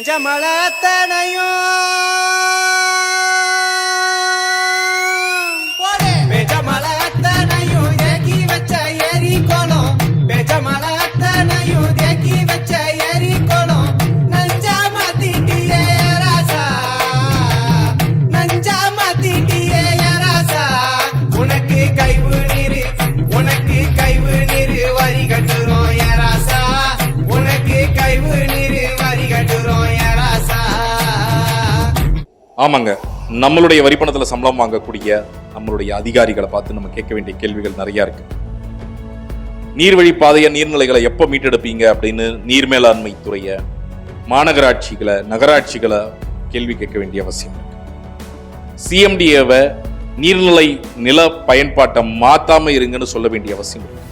பெஞ்ச மழத்தனையும் பெஞ்ச மழத்தனையும் தேக்கி வச்ச ஏரி கோலம் பெஞ்ச மழத்தனையும் தேக்கி வச்ச ஏரி கோலம் நஞ்சா மாத்திட்டியே ராசா நஞ்சா மாத்திட்டியே ராசா உனக்கு கைவு நீரு வரி கட்டுறோம் ராசா உனக்கு கைவு நீரு வரி கட்டுறோம் ராசா. ஆமாங்க, நம்மளுடைய வரிப்பணத்துல சம்பளம் வாங்கக்கூடிய நம்மளுடைய அதிகாரிகளை பார்த்து நம்ம கேட்க வேண்டிய கேள்விகள் நிறைய இருக்கு. நீர்வழி பாதைய நீர்நிலைகளை எப்போ மீட்டெடுப்பீங்க அப்படின்னு நீர் மேலாண்மை துறைய மாநகராட்சிகளை நகராட்சிகளை கேள்வி கேட்க வேண்டிய அவசியம் இருக்கு. சிஎம்டிஏவை நீர்நிலை நில பயன்பாட்டை மாத்தாம இருங்கன்னு சொல்ல வேண்டிய அவசியம் இருக்கு.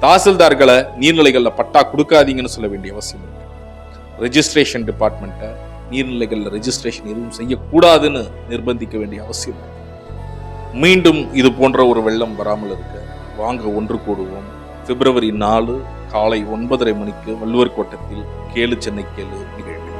தாசில்தார்களை நீர்நிலைகள்ல பட்டா கொடுக்காதீங்கன்னு சொல்ல வேண்டிய அவசியம் இருக்கு. ரெஜிஸ்ட்ரேஷன் டிபார்ட்மெண்ட்டை நீர்நிலைகள்ல ரெஜிஸ்ட்ரேஷன் எதுவும் செய்யக்கூடாதுன்னு நிர்பந்திக்க வேண்டிய அவசியம் இருக்கு. மீண்டும் இது போன்ற ஒரு வெள்ளம் வராமல் இருக்க வாங்க ஒன்று கூடுவோம். February 4 காலை 9:30 மணிக்கு வள்ளுவர் கோட்டத்தில் கேளு சென்னை கேளு நிகழ்வு.